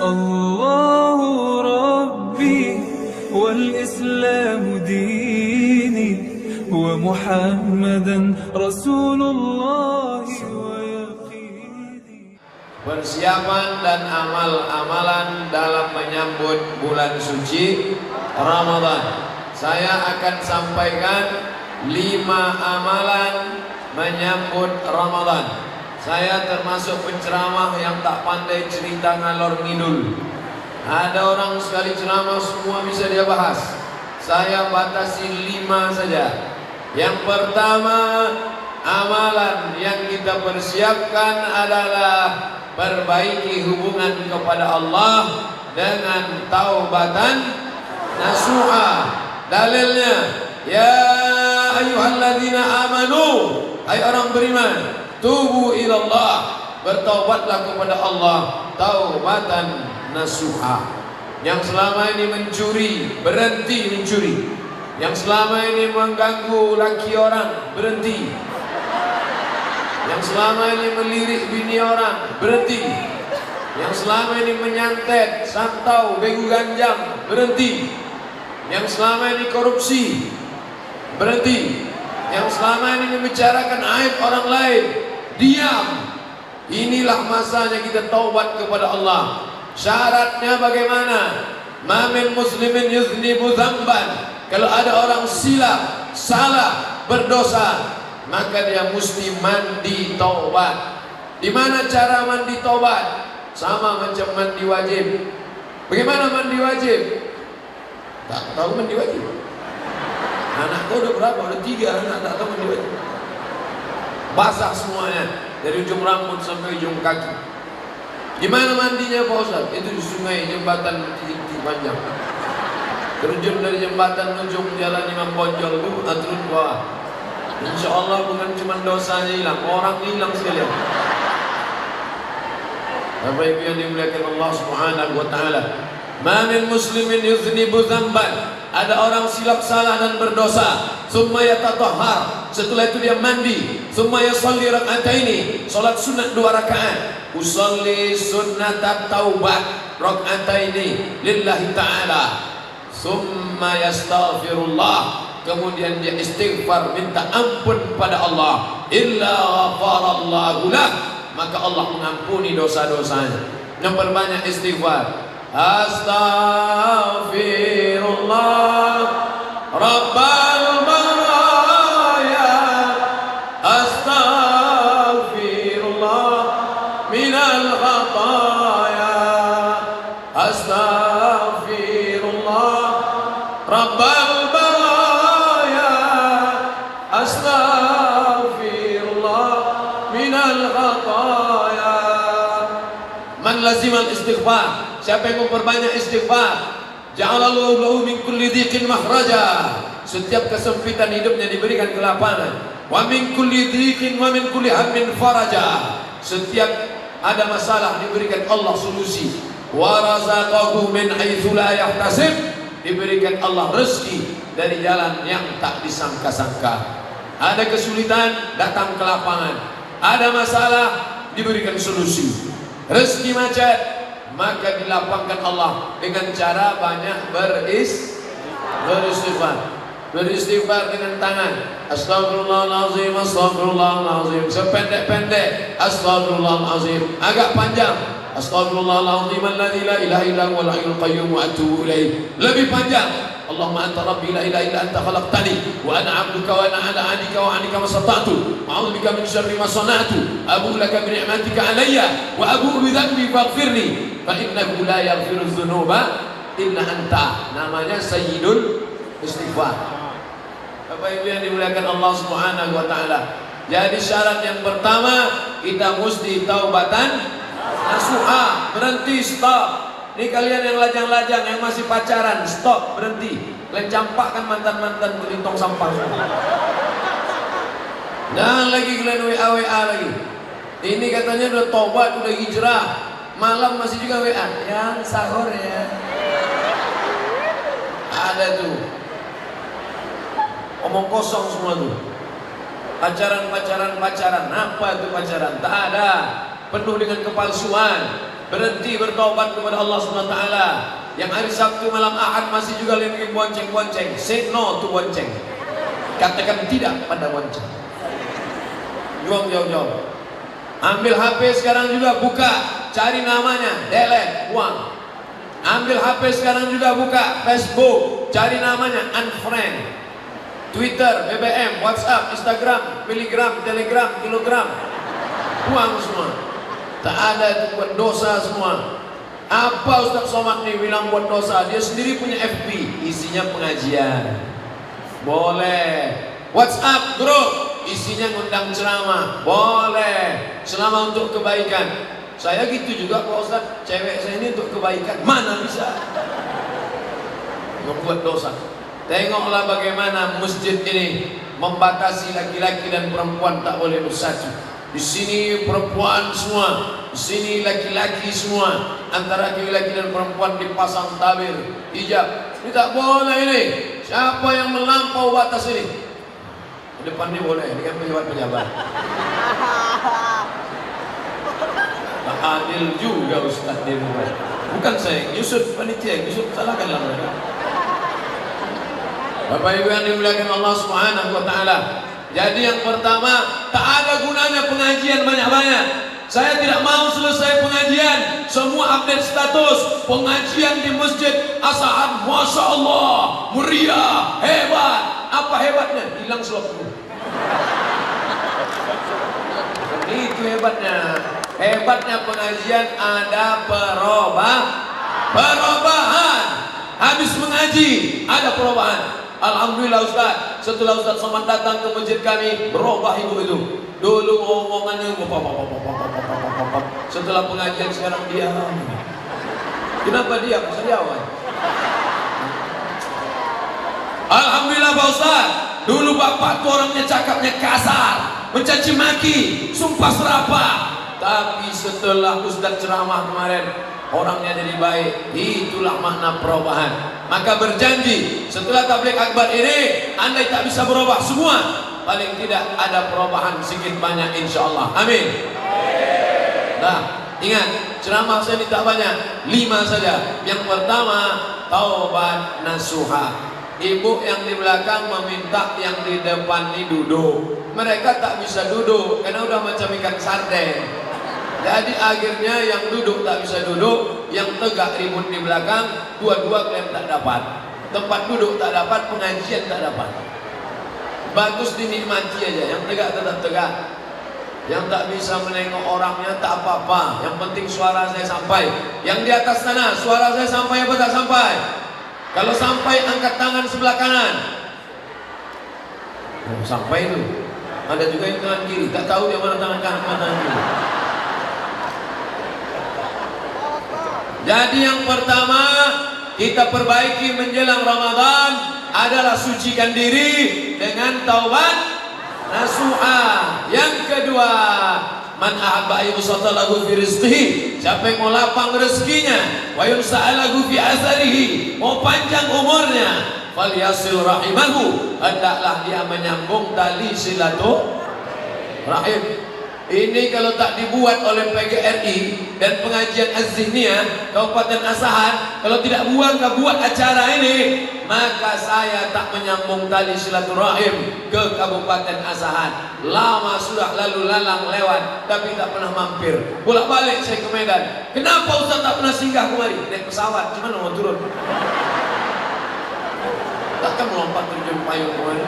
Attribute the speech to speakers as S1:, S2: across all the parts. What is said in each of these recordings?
S1: الله ربي والإسلام ديني ومحمدا رسول الله ويقيني.
S2: Persiapan dan amal-amalan dalam menyambut bulan suci Ramadan. Saya akan sampaikan 5 amalan menyambut Ramadan. Saya termasuk penceramah yang tak pandai cerita ngalor ngidul. Ada orang sekali ceramah semua bisa dia bahas. Saya batasi 5 saja. Yang pertama, amalan yang kita persiapkan adalah perbaiki hubungan kepada Allah dengan taubatan nasuha. Dalilnya, ya ayyuhalladzina amanu, hai orang beriman, tubu ilallah, bertaubatlah kepada Allah taubatan nasuha. Yang selama ini mencuri, berhenti mencuri. Yang selama ini mengganggu laki orang, berhenti. Yang selama ini melirik bini orang, berhenti. Yang selama ini menyantet, santau, begu ganjang, berhenti. Yang selama ini korupsi, berhenti. Yang selama ini membicarakan aib orang lain, diam. Inilah masanya kita taubat kepada Allah. Syaratnya bagaimana? Ma min muslimin yuznibu dzamban. Kalau ada orang silap, salah, berdosa, maka dia mesti mandi taubat. Di mana cara mandi taubat? Sama macam mandi wajib. Bagaimana mandi wajib? Tak tahu mandi wajib. Anakku udah berapa? Udah 3 anak tak tahu mandi wajib. Basah semuanya dari ujung rambut sampai ujung kaki. Di mana mandinya Pak Ustaz? Itu di sungai jembatan Titik Panjang. Terjun dari jembatan ujung jalan Imam Bonjol itu turun ke bawah. Insya Allah bukan cuma dosanya hilang, orang hilang sekalian. Bapak Ibu yang dimuliakan Allah Subhanahu wa taala. Ma min muslimin yuznibu dzamban. Ada orang silap salah dan berdosa, summa yatatahhar, setelah itu dia mandi, summa yusalli rak'ataini, salat sunat 2 rakaat. Usalli sunnatat taubat rak'ataini lillahi ta'ala. Summa yastaghfirullah, kemudian dia istighfar, minta ampun pada Allah. Illa ghafarallahu lah, maka Allah mengampuni dosa-dosanya. Memperbanyak istighfar. Astaghfirullah Rabbal baraya, astaghfirullah minal khataya, astaghfirullah Rabbal baraya, astaghfirullah minal khataya. Man lazimal istighfar, siapa yang memperbanyak istighfar, ja'alallahu lahu min kulli dhiqin makhraja, setiap kesempitan hidupnya diberikan kelapangan. Wa min kulli dhiqin wa min kulli hammin faraja, setiap ada masalah diberikan Allah solusi. Wa razaqahu min haitsu la yahtasib, diberikan Allah rezeki dari jalan yang tak disangka-sangka. Ada kesulitan, datang kelapangan. Ada masalah, diberikan solusi. Rezeki macet, maka dilapangkan Allah dengan cara banyak beristighfar. Beristighfar dengan tangan, astagfirullahalazim, astagfirullahalazim, sependek-pendek astagfirullahalazim, agak panjang astagfirullahalazim alladzi la ilaha illa huwal hayyul qayyum wa atubu ilaih, lebih panjang Allahumma anta rabbi la ilaha illa anta khalaqtani wa ana 'abduka wa ana 'ala 'ahdika wa 'adika mastata'tu wa a'udzu bika min syarri ma sana'tu abu laka bi ni'matika 'alayya wa abu bi dhanbi faghfirli fa innahu la yaghfiru dzunuba illa anta. Namanya Sayyidul Istighfar. Bapak Ibu yang dimuliakan Allah Subhanahu wa taala. Jadi syarat yang pertama, kita mesti taubatan nasuha, berhenti, stop. Ini kalian yang lajang-lajang, yang masih pacaran, stop, berhenti. Kalian campakkan mantan-mantan kelintong sampah. Dan lagi kalian WA lagi. Ini katanya udah tobat, udah hijrah, malam masih juga WA. Yang sahur ya. Ada tuh. Omong kosong semua tuh. Pacaran. Apa itu pacaran? Tak ada. Penuh dengan kepalsuan. berhenti bertobat kepada Allah SWT. Yang hari Sabtu malam Ahad masih juga lagi bonceng-bonceng, say no to bonceng. Katakan tidak pada bonceng. Jauh-jauh. Ambil HP sekarang juga, buka, cari namanya, delete, buang. Ambil HP sekarang juga, buka Facebook, cari namanya, unfriend. Twitter, BBM, WhatsApp, Instagram, miligram, telegram, kilogram, buang semua. Tak ada itu, buat dosa semua. Apa Ustaz Somad nih bilang buat dosa? Dia sendiri punya FB, isinya pengajian. Boleh. WhatsApp grup, isinya ngundang ceramah. Boleh. Selama untuk kebaikan. Saya gitu juga Pak Ustaz, cewek saya ini untuk kebaikan. Mana bisa? Membuat dosa. Tengoklah bagaimana masjid ini membatasi laki-laki dan perempuan tak boleh bersatu. Di sini perempuan semua, di sini laki-laki semua. Antara laki-laki dan perempuan dipasang tabir, hijab. Ini tak boleh ini. Siapa yang melampau batas ini? Di depan ini boleh, ini kan pejabat-pejabat. Tak adil juga Ustaz dia. Bukan saya, Yusuf panitia, Yusuf salahkanlah mereka. Bapak Ibu yang dimuliakan Allah Subhanahu wa taala. Jadi yang pertama, tak ada gunanya pengajian banyak-banyak. Saya tidak mau selesai pengajian semua update status pengajian di masjid Asahan, Masya Allah, meriah, hebat. Apa hebatnya? Hilang slotku. Itu hebatnya. Hebatnya pengajian ada perubahan. Habis mengaji ada perubahan. Alhamdulillah Ustaz, setelah Ustaz Somad datang ke masjid kami, berubah ibu itu. Dulu omongannya setelah pengajian sekarang diam. Kenapa diam? Sediawan. Alhamdulillah Pak Ustaz, dulu bapak tuh orangnya cakapnya kasar, mencaci maki, sumpah serapah. Tapi setelah Ustaz ceramah kemarin, orangnya jadi baik. Itulah makna perubahan. Maka berjanji setelah tabligh akbar ini, andai tak bisa berubah semua, paling tidak ada perubahan sedikit banyak insyaallah. Amin. Nah, ingat ceramah saya ini tak banyak, 5 saja. Yang pertama, taubat nasuha. Ibu yang di belakang meminta yang di depan ini duduk. Mereka tak bisa duduk karena udah macam ikan sarden. Jadi akhirnya yang duduk tak bisa duduk, yang tegak ribut di belakang, dua-dua kalian tak dapat. Tempat duduk tak dapat, pengajian tak dapat. Bagus dinikmati aja, yang tegak tetap tegak. Yang tak bisa menengok orangnya tak apa-apa, yang penting suara saya sampai. Yang di atas sana, suara saya sampai apa tak sampai? Kalau sampai, angkat tangan sebelah kanan. Oh, sampai itu. Ada juga yang tangan kiri, tak tahu dia mana tangan kanan, mana tangan kiri. Jadi yang pertama kita perbaiki menjelang Ramadan adalah sucikan diri dengan taubat nasuha. Yang kedua, man ahabba ayyusata lahu fi rizqihi, siapa yang mau lapang rezekinya, wa yunsa'alahu fi asarihi, mau panjang umurnya, falyasil rahimahu, hendaklah dia menyambung tali silaturahim. Ini kalau tak dibuat oleh PGRI dan pengajian Az-Zihniyah Kabupaten Asahan, kalau tidak buat acara ini, maka saya tak menyambung tali silaturahim ke Kabupaten Asahan. Lama sudah lalu lalang lewat, tapi tak pernah mampir. Bolak-balik saya ke Medan. Kenapa Ustaz tak pernah singgah kemari? Naik pesawat, cuman mau turun. Takkan melompat terjun payung kemari.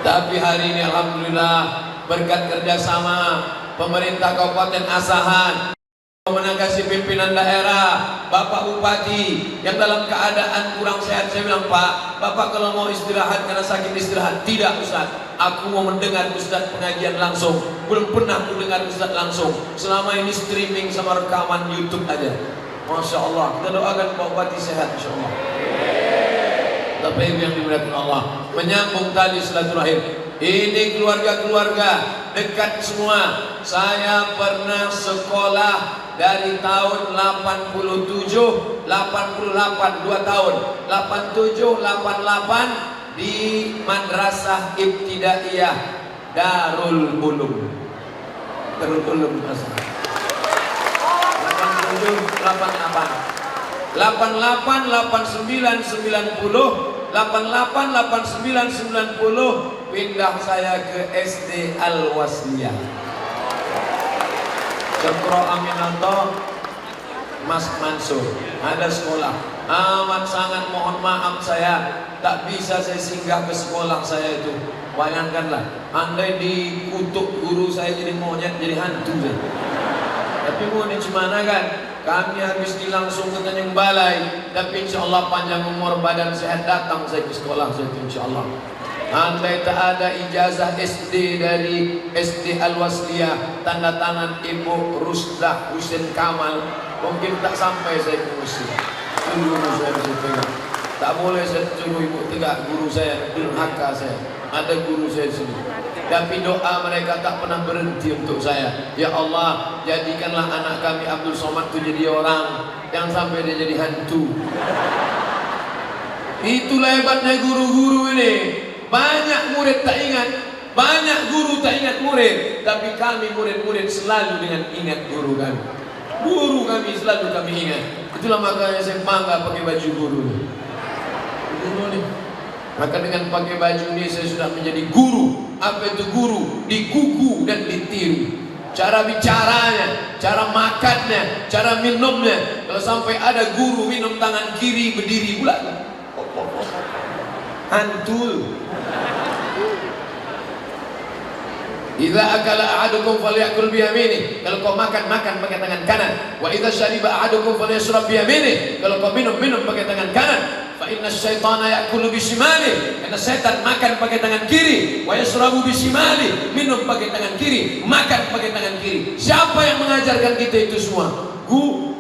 S2: Tapi hari ini alhamdulillah, berkat kerjasama pemerintah Kabupaten Asahan, menanggapi pimpinan daerah, Bapak Bupati yang dalam keadaan kurang sehat, saya bilang, Pak, Bapak kalau mau istirahat karena sakit istirahat. Tidak Ustaz, aku mau mendengar Ustaz pengajian langsung. Belum pernah aku dengar Ustaz langsung. Selama ini streaming sama rekaman YouTube aja. Masya Allah, kita doakan Pak Bupati sehat insya Allah. Tapi yang dimuliakan Allah, menyambung tali silaturahim. Ini keluarga-keluarga dekat semua. Saya pernah sekolah dari tahun 87, 88, 2 tahun 87, 88 di Madrasah Ibtidaiyah Darul Ulum. Darul Ulum Madrasah. 88 89 90 88 89 90 pindah saya ke SD Al-Wasliyah. Cokro Aminanto, Mas Mansur, ada sekolah. Amat sangat mohon maaf saya tak bisa saya singgah ke sekolah saya itu. Bayangkanlah, andai dikutuk guru saya jadi monyet, jadi hantu saya. Tapi mau gimana kan? Kami habis ini langsung ke Tanjung Balai. Tapi insya Allah panjang umur badan sehat datang saya ke sekolah saya itu insya Allah. Andai tak ada ijazah SD dari SD Al-Wasliyah, tanda tangan Ibu Rusdah Husin Kamal, mungkin tak sampai saya ke Mesir. Itu guru saya bisa tegak. Tak boleh saya suruh ibu tegak guru saya, durhaka saya. Ada guru saya di sini. Tapi doa mereka tak pernah berhenti untuk saya. Ya Allah, jadikanlah anak kami Abdul Somad itu jadi orang, jangan sampai dia jadi hantu. Itulah hebatnya guru-guru ini. Banyak murid tak ingat, banyak guru tak ingat murid, tapi kami murid-murid selalu dengan ingat guru kami. Guru kami selalu kami ingat. Itulah makanya saya bangga pakai baju guru. Guru nih. Maka dengan pakai baju ini saya sudah menjadi guru. Apa itu guru? Dikuku dan ditiru. Cara bicaranya, cara makannya, cara minumnya. Kalau sampai ada guru minum tangan kiri berdiri pula, hantu. Idza akala ahadukum falyakul biyamini. Kalau kau makan pakai tangan kanan. Wa idza syariba ahadukum falyashrab biyamini. Kalau kau minum pakai tangan kanan. Fa inna syaitana ya'kulu bisimali. Karena setan makan pakai tangan kiri. Wa yashrabu bisimali. Minum pakai tangan kiri, makan pakai tangan kiri. Siapa yang mengajarkan kita itu semua? Guru.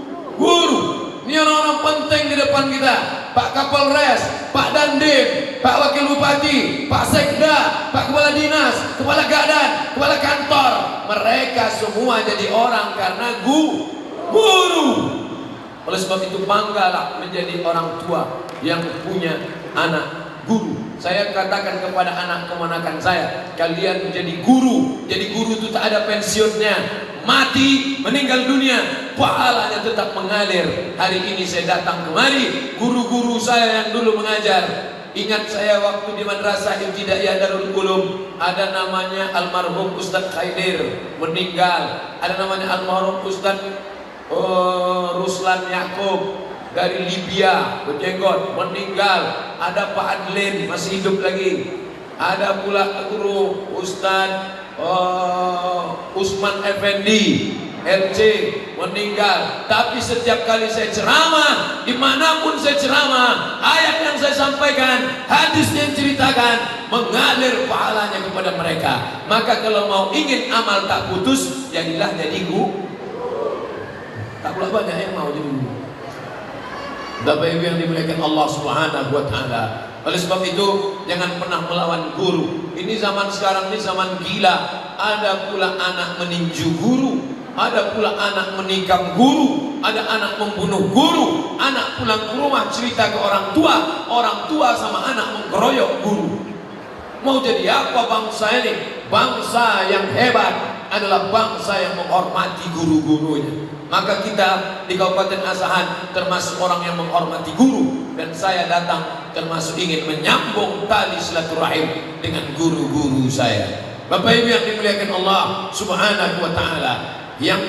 S2: Ini orang-orang penting di depan kita. Pak Kapolres, Pak Dandim, Pak Wakil Bupati, Pak Sekda, Pak Kepala Dinas, Kepala Gadan, Kepala Kantor. Mereka semua jadi orang karena guru. Oleh sebab itu banggalah menjadi orang tua yang punya anak guru. Saya katakan kepada anak kemanakan saya, kalian menjadi guru. Jadi guru itu tak ada pensiunnya. Mati, meninggal dunia, pahalanya tetap mengalir. Hari ini saya datang kemari, guru-guru saya yang dulu mengajar. Ingat saya waktu di Madrasah Ibtidaiyah Darul Ulum, ada namanya almarhum Ustadz Khaidir, meninggal. Ada namanya almarhum Ustadz Ruslan Yakub dari Libya, berjenggot, meninggal. Ada Pak Adlin, masih hidup lagi. Ada pula guru Ustadz Usman Effendi LC, meninggal. Tapi setiap kali saya ceramah, dimanapun saya ceramah, ayat yang saya sampaikan, hadis yang ceritakan, mengalir pahalanya kepada mereka. Maka kalau mau ingin amal tak putus, jadilah jadi guru. Tak pula banyak yang mau jadi guru. Bapak Ibu yang dimuliakan Allah Subhanahu wa Ta'ala. Oleh sebab itu jangan pernah melawan guru. Ini zaman sekarang ini zaman gila. Ada pula anak meninju guru, ada pula anak menikam guru, ada anak membunuh guru. Anak pulang ke rumah cerita ke orang tua sama anak mengkeroyok guru. Mau jadi apa bangsa ini? Bangsa yang hebat adalah bangsa yang menghormati guru-gurunya. Maka kita di Kabupaten Asahan termasuk orang yang menghormati guru. Dan saya datang termasuk ingin menyambung tali silaturahim dengan guru-guru saya. Bapak Ibu yang dimuliakan Allah Subhanahu wa Ta'ala, yang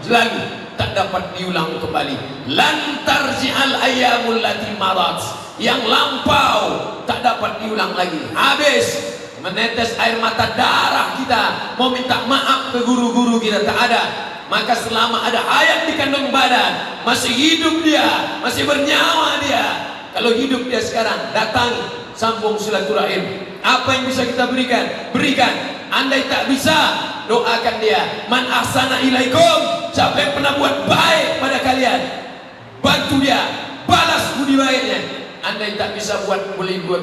S2: lalu tak dapat diulang kembali. Lan tarji'al ayyamul lati marat. Yang lampau tak dapat diulang lagi. Habis. Menetes air mata darah kita mau minta maaf ke guru-guru kita, tak ada. Maka selama ada hayat di kandung badan, masih hidup dia, masih bernyawa dia, kalau hidup dia sekarang, datangi, sambung silaturahim. Apa yang bisa kita berikan? Berikan. Andai tak bisa, doakan dia. Man ahsana ilaikum, siapa yang pernah buat baik pada kalian, bantu dia, balas budi baiknya. Andai tak bisa buat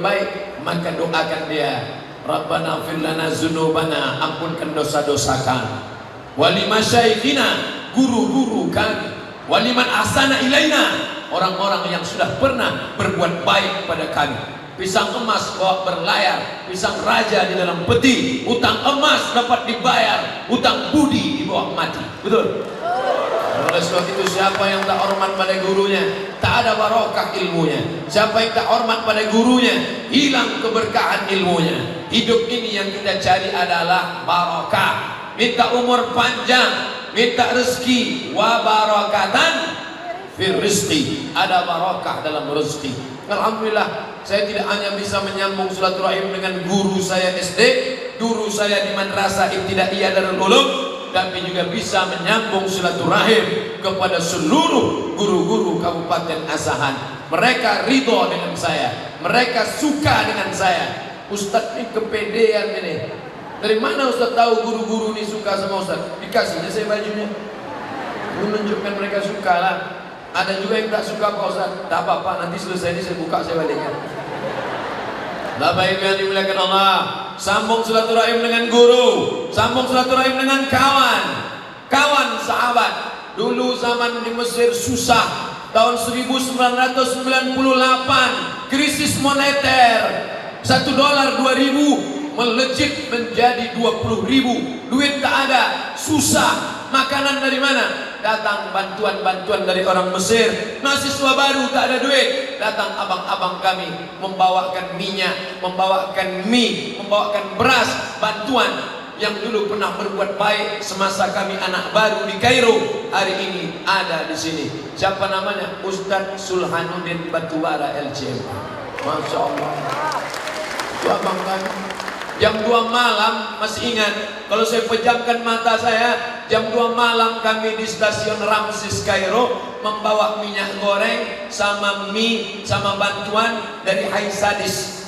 S2: baik, maka doakan dia. Rabbana fir lana dzunubana, ampunkan dosa-dosa kami. Wali masyaikhina, guru-guru kami. Waliman ahsana ilaina, orang-orang yang sudah pernah berbuat baik pada kami. Pisang emas bawa berlayar, pisang raja di dalam peti. Utang emas dapat dibayar, utang budi dibawa mati. Betul? Oleh sebab itu siapa yang tak hormat pada gurunya, tak ada barokah ilmunya. Siapa yang tak hormat pada gurunya, hilang keberkahan ilmunya. Hidup ini yang kita cari adalah barokah. Minta umur panjang, minta rezeki, wa barakatan fir rizqi, ada barokah dalam rezeki. Alhamdulillah, saya tidak hanya bisa menyambung silaturahim dengan guru saya SD, guru saya di Madrasah Ibtidaiyah Darul Ulum, tapi juga bisa menyambung silaturahim kepada seluruh guru-guru Kabupaten Asahan. Mereka ridho dengan saya, mereka suka dengan saya. Ustadz ini kepedean ini. Dari mana Ustadz tahu guru-guru ini suka sama Ustadz? Dikasihnya saya bajunya, menunjukkan mereka suka lah. Ada juga yang tak suka Pak Ustadz. Tak apa-apa, nanti selesai ini saya buka, saya balikkan. Bapak Ibu yang dimuliakan Allah, sambung silaturahim dengan guru, sambung silaturahim dengan kawan, kawan sahabat. Dulu zaman di Mesir susah, tahun 1998 krisis moneter, $1 2.000 melejit menjadi 20.000, duit tak ada, susah. Makanan dari mana? Datang bantuan-bantuan dari orang Mesir. Mahasiswa baru tak ada duit, datang abang-abang kami membawakan minyak, membawakan mie, membawakan beras, bantuan. Yang dulu pernah berbuat baik semasa kami anak baru di Kairo, hari ini ada di sini. Siapa namanya? Ustadz Sulhanuddin Batubara LCM. Masya Allah. Itu abang kami. Jam 2 malam, masih ingat, kalau saya pejamkan mata saya, jam 2 malam kami di stasiun Ramses Kairo membawa minyak goreng sama mie sama bantuan dari Hai Sadis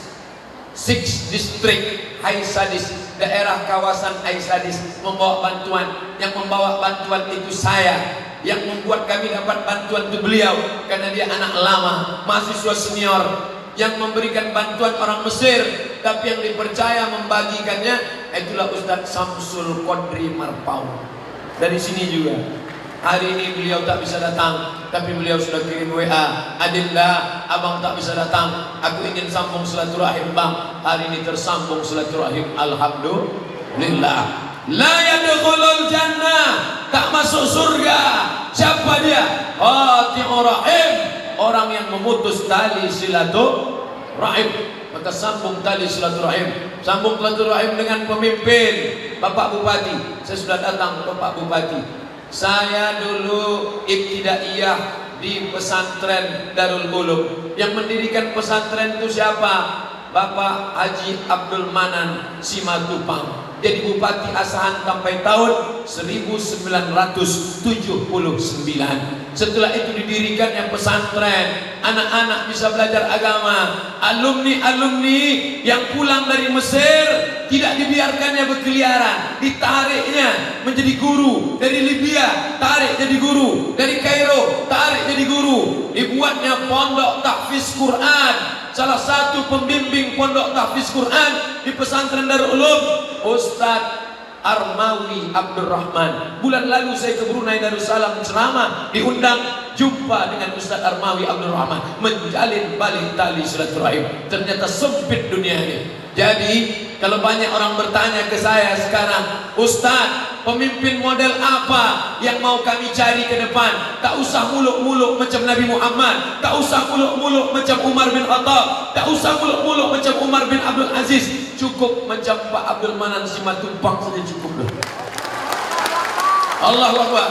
S2: 6 District, Hai Sadis, daerah kawasan Hai Sadis, membawa bantuan. Yang membawa bantuan itu saya. Yang membuat kami dapat bantuan itu beliau, karena dia anak lama, mahasiswa senior. Yang memberikan bantuan orang Mesir, tapi yang dipercaya membagikannya itulah Ustadz Samsul Qadri Marpau. Dari sini juga. Hari ini beliau tak bisa datang, tapi beliau sudah kirim WA, Adinda, abang tak bisa datang, aku ingin sambung silaturahim bang. Hari ini tersambung silaturahim, alhamdulillah. La yadkhulul jannah, tak masuk surga. Siapa dia? Qati'ur rahim, orang yang memutus tali silaturahim. Maka sambung tali silaturahim, sambung silaturahim dengan pemimpin Bapak Bupati. Saya sudah datang Bapak Bupati. Saya dulu ibtidaiyah di pesantren Darul Ulum. Yang mendirikan pesantren itu siapa? Bapak Haji Abdul Manan Simatupang. Jadi Bupati Asahan sampai tahun 1979. Setelah itu didirikan yang pesantren, anak-anak bisa belajar agama. Alumni-alumni yang pulang dari Mesir tidak dibiarkannya berkeliaran, ditariknya menjadi guru. Dari Libya tarik jadi guru, dari Kairo tarik jadi guru. Dibuatnya pondok tahfiz Quran. Salah satu pembimbing pondok tahfiz Quran di pesantren Darul Ulum, Ustadz Armawi Abdurrahman. Bulan lalu saya ke Brunei Darussalam ceramah, diundang jumpa dengan Ustadz Armawi Abdurrahman, menjalin balik tali silaturahim. Ternyata sempit dunia ini. Jadi kalau banyak orang bertanya ke saya sekarang, Ustadz, pemimpin model apa yang mau kami cari ke depan? Tak usah muluk-muluk macam Nabi Muhammad, tak usah muluk-muluk macam Umar bin Khattab, tak usah muluk-muluk macam Umar bin Abdul Aziz. Cukup macam Pak Abdul Manan Simatupang saja cukup dah. Allahu Akbar.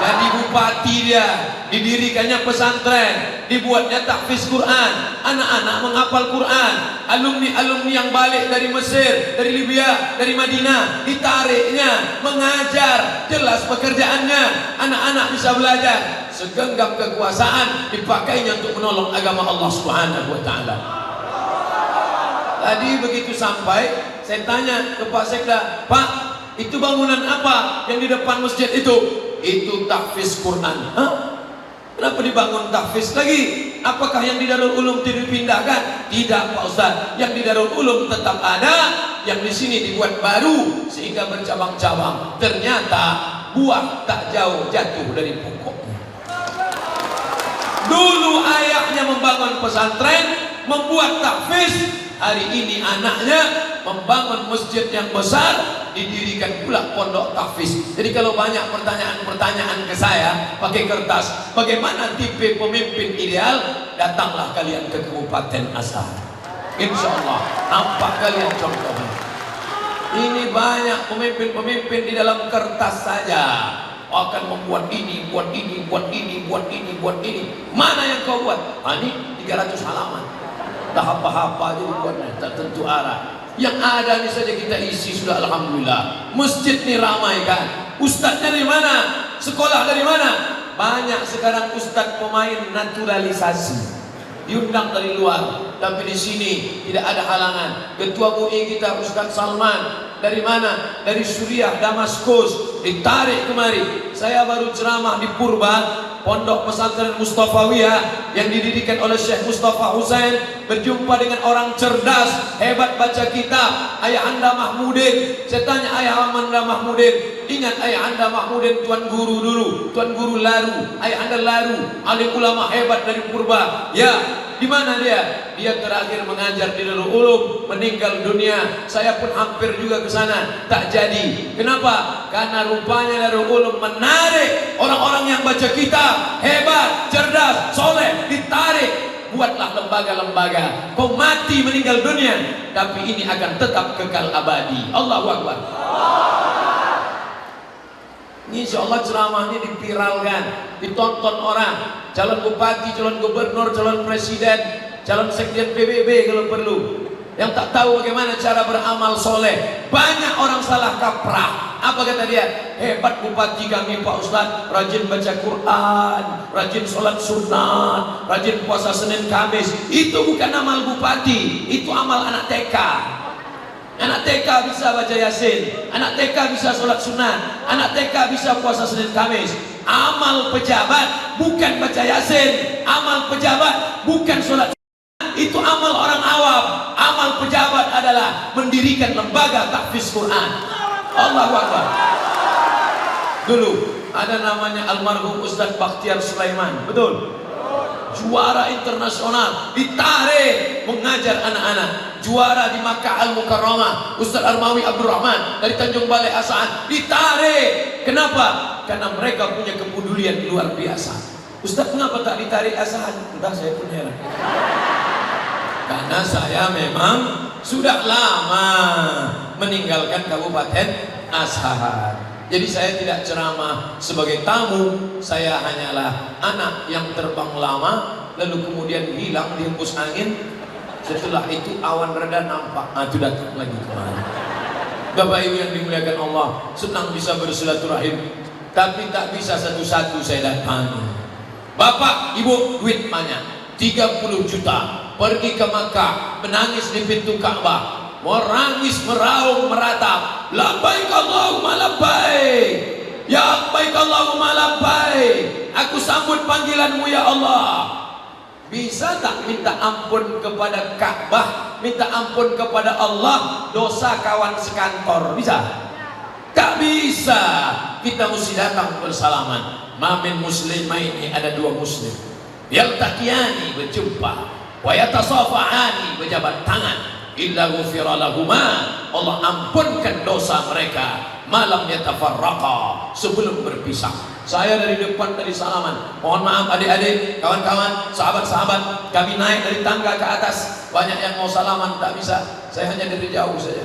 S2: Jadi bupati dia, didirikannya pesantren, dibuatnya tahfiz Quran, anak-anak menghafal Quran, alumni-alumni yang balik dari Mesir, dari Libya, dari Madinah, ditariknya mengajar, jelas pekerjaannya, anak-anak bisa belajar. Segenggam kekuasaan dipakainya untuk menolong agama Allah Subhanahu wa taala. Tadi begitu sampai, saya tanya ke Pak Sekda, Pak, itu bangunan apa yang di depan masjid itu? Itu tahfiz Quran. Hah? Kenapa dibangun tahfiz lagi? Apakah yang di Darul Ulum tidak dipindahkan? Tidak Pak Ustaz, yang di Darul Ulum tetap ada, yang di sini dibuat baru sehingga bercabang-cabang. Ternyata buah tak jauh jatuh dari pokoknya. Dulu ayahnya membangun pesantren, membuat tahfiz. Hari ini anaknya membangun masjid yang besar, didirikan pula pondok tahfiz. Jadi kalau banyak pertanyaan-pertanyaan ke saya pakai kertas, bagaimana tipe pemimpin ideal, datanglah kalian ke Kabupaten Azhar. Insya Allah nampak kalian contohnya. Ini banyak pemimpin-pemimpin di dalam kertas saja akan membuat ini, buat ini, buat ini, buat ini, buat ini. Mana yang kau buat? Ini 300 halaman. Tak apa-apa aja dibuatnya, tak tentu arah. Yang ada ini saja kita isi sudah, alhamdulillah. Masjid ini ramai kan? Ustadznya dari mana? Sekolah dari mana? Banyak sekarang ustadz pemain naturalisasi, diundang dari luar, tapi di sini tidak ada halangan. Ketua MUI kita Ustadz Salman dari mana? Dari Suriah, Damaskus, ditarik kemari. Saya baru ceramah di Purba, Pondok Pesantren Mustafawiyah yang didirikan oleh Syekh Mustafa Husain, berjumpa dengan orang cerdas, hebat baca kitab, Ayahanda Mahmudin. Saya tanya Ayahanda Mahmudin, ingat Ayahanda Mahmudin Tuan Guru dulu, Tuan Guru Laru, Ayahanda Laru, alim ulama hebat dari Purba. Ya, di mana dia? Dia terakhir mengajar di Darul Ulum, meninggal dunia. Saya pun hampir juga ke sana, tak jadi. Kenapa? Karena rupanya Darul Ulum menarik orang-orang yang baca kitab, hebat, cerdas, soleh, ditarik. Buatlah lembaga-lembaga. Kau mati meninggal dunia, tapi ini akan tetap kekal abadi. Allahu Akbar. Insya Allah ceramahnya dipiralkan, ditonton orang, calon bupati, calon gubernur, calon presiden, calon sekjen PBB kalau perlu, yang tak tahu bagaimana cara beramal soleh. Banyak orang salah kaprah. Apa kata dia? Hebat bupati kami Pak Ustadz, rajin baca Quran, rajin sholat sunat, rajin puasa Senin Kamis. Itu bukan amal bupati, itu amal anak TK. Anak TK bisa baca Yasin, anak TK bisa sholat sunat, anak TK bisa puasa Senin Kamis. Amal pejabat bukan baca Yasin, amal pejabat bukan sholat sunat, itu amal orang awam. Amal pejabat adalah mendirikan lembaga tahfiz Quran. Allahu Akbar. Dulu ada namanya almarhum Ustadz Bakhtiar Sulaiman, betul? Juara internasional, ditarik mengajar anak-anak. Juara di Makkah Al-Mukarramah, Ustadz Armawi Abdurrahman dari Tanjung Balai Asahan, ditarik. Kenapa? Karena mereka punya kepedulian luar biasa. Ustadz kenapa tak ditarik Asahan? Entah, saya pun heran. Karena saya memang sudah lama meninggalkan Kabupaten Azhar. Jadi saya tidak ceramah sebagai tamu, saya hanyalah anak yang terbang lama, lalu kemudian hilang dihembus angin. Setelah itu awan reda nampak, itu datang lagi kemana. Bapak Ibu yang dimuliakan Allah, senang bisa bersilaturahim, tapi tak bisa satu-satu saya datangi. Bapak, Ibu, duit banyak, 30 juta, pergi ke Makkah, menangis di pintu Ka'bah, merangis, meraung, meratap, labbaik Allahumma labbaik, ya labbaik Allahumma labbaik, aku sambut panggilanmu ya Allah. Bisa tak minta ampun kepada Ka'bah, minta ampun kepada Allah dosa kawan sekantor? Bisa? Tak bisa. Kita mesti datang bersalaman. Mamin muslimaini, ada dua muslim, yaltaqiyani, berjumpa, wa yatasafahani, berjabat tangan, illa ghufira lahuma, Allah ampunkan dosa mereka, malam yatafarraqa, sebelum berpisah. Saya dari depan tadi salaman, mohon maaf adik-adik, kawan-kawan, sahabat-sahabat, kami naik dari tangga ke atas, banyak yang mau salaman tak bisa, saya hanya dari jauh saja.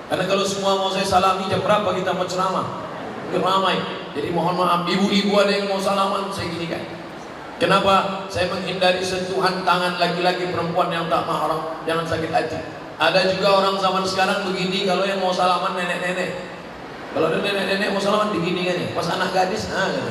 S2: Karena kalau semua mau saya salami, jam berapa kita mau ceramah? Udah ramai. Jadi mohon maaf, ibu-ibu ada yang mau salaman, saya gini kan. Kenapa? Saya menghindari sentuhan tangan laki-laki perempuan yang tak mahram, jangan sakit hati. Ada juga orang zaman sekarang begini, kalau yang mau salaman nenek-nenek. Kalau ada nenek-nenek mau salaman begini kan ya, pas anak gadis, gitu.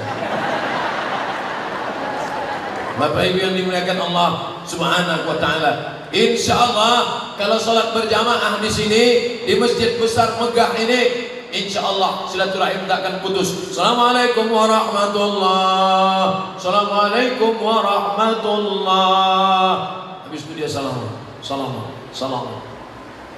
S2: Bapak Ibu yang dimuliakan Allah Subhanahu wa taala, insya Allah kalau sholat berjamaah di sini di masjid besar megah ini, insya Allah silaturahim tak akan putus. Assalamualaikum warahmatullah, assalamualaikum warahmatullah. Habis itu dia salam.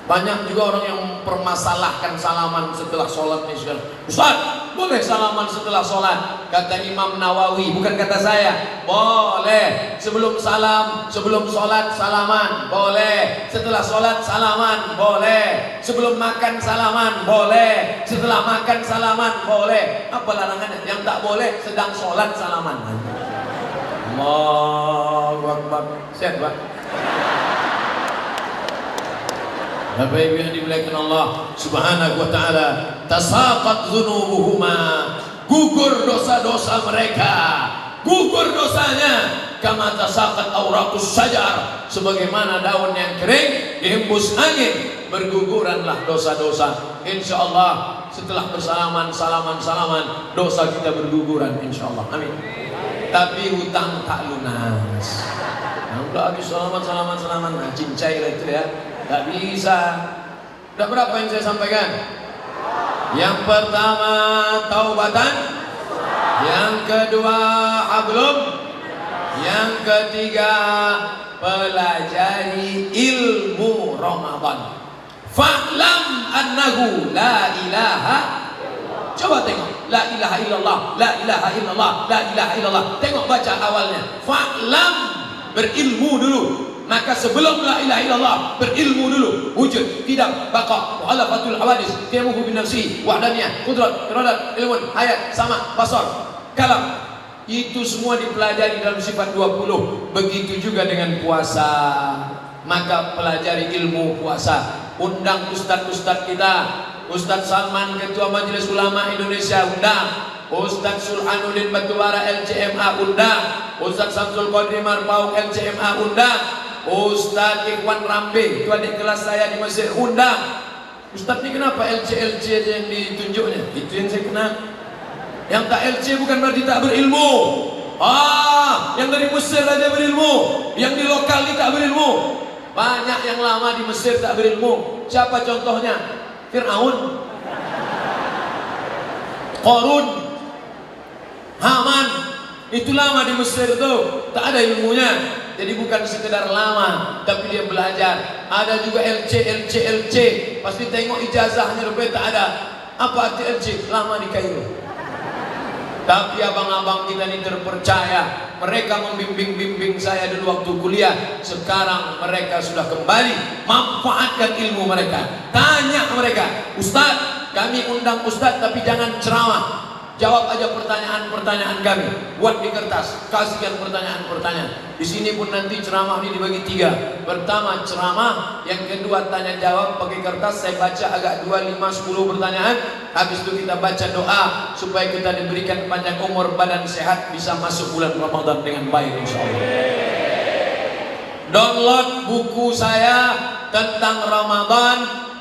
S2: Banyak juga orang yang mempermasalahkan salaman setelah sholat nih sekarang. Ustaz, boleh salaman setelah sholat. Kata Imam Nawawi, bukan kata saya. Boleh. Sebelum salam, sebelum sholat salaman, boleh. Setelah sholat salaman, boleh. Sebelum makan salaman, boleh. Setelah makan salaman, boleh. Apa larangannya? Yang tak boleh sedang sholat salaman. Allahu Akbar. Sehat, Pak? Bapak Ibu yang dimuliakan Allah Subhanahu wa taala, tasaqat dzunubuhuma, gugur dosa-dosa mereka, gugur dosanya, kama tasaqat auraqus syajar, sebagaimana daun yang kering dihembus angin, berguguranlah dosa-dosa. Insyaallah setelah bersalaman salaman dosa kita berguguran insyaallah. Amin. Tapi hutang tak lunas. Nah, udah habis salaman nah, cincai lah itu ya. Gak bisa. Udah berapa yang saya sampaikan? Yang pertama taubatan, yang kedua hablum, yang ketiga pelajari ilmu Ramadan. Fa'lam annahu la ilaha. Coba tengok, la ilaha illallah, la ilaha illallah, la ilaha illallah. Tengok baca awalnya. Fa'lam, berilmu dulu. Maka sebelum la ilaha illallah berilmu dulu. Wujud, tidak, baqa, mu'alafatul hawadis, tiamuhu bin nafsi, wahdaniyah, kudrat, iradat, ilmun, hayat, sama, basar, kalam. Itu semua dipelajari dalam sifat 20. Begitu juga dengan puasa. Maka pelajari ilmu puasa. Undang ustadz-ustadz kita. Ustadz Salman, Ketua Majelis Ulama Indonesia, undang. Ustadz Sulhanuddin Batubara LCMA, undang. Ustadz Samsul Qadri Marpauk LCMA, undang. Ustadz Ikhwan Rambe, itu adik kelas saya di Mesir, undang. Ustadz ini kenapa LC aja yang ditunjuknya? Itu yang saya kenal. Yang tak LC bukan berarti tak berilmu. Yang dari Mesir aja berilmu, yang di lokal ini tak berilmu. Banyak yang lama di Mesir tak berilmu. Siapa contohnya? Fir'aun, Qarun, Haman. Itu lama di Mesir tuh, tak ada ilmunya. Jadi bukan sekedar lama, tapi dia belajar. Ada juga LC. Pasti tengok ijazahnya rupanya tak ada. Apa arti LC? Lama di Kairo. Tapi abang-abang kita ini terpercaya. Mereka membimbing saya dulu waktu kuliah. Sekarang mereka sudah kembali. Manfaatkan ilmu mereka. Tanya mereka, Ustadz, kami undang Ustadz tapi jangan ceramah. Jawab aja pertanyaan-pertanyaan kami. Buat di kertas, kasihkan pertanyaan-pertanyaan. Di sini pun nanti ceramah ini dibagi 3. Pertama ceramah, yang kedua tanya jawab pakai kertas. Saya baca agak 2, 5, 10 pertanyaan. Habis itu kita baca doa supaya kita diberikan panjang umur, badan sehat, bisa masuk bulan Ramadan dengan baik insyaallah. Download buku saya tentang Ramadan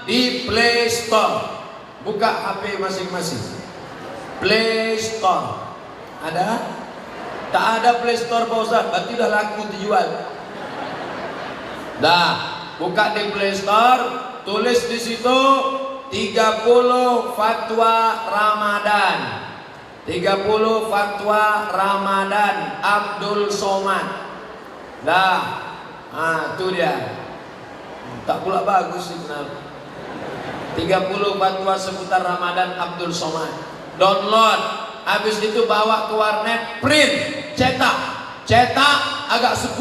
S2: di Play Store. Buka HP masing-masing. Play Store ada? Tak ada Play Store Pak Ustaz, berarti dah laku dijual. Dah, buka di Play Store, tulis di situ 30 fatwa Ramadan. 30 fatwa Ramadan Abdul Somad. Dah. Itu dia. Tak pula bagus sih kenal. 30 fatwa seputar Ramadan Abdul Somad. Download, habis itu bawa ke warnet, print, cetak agak 10,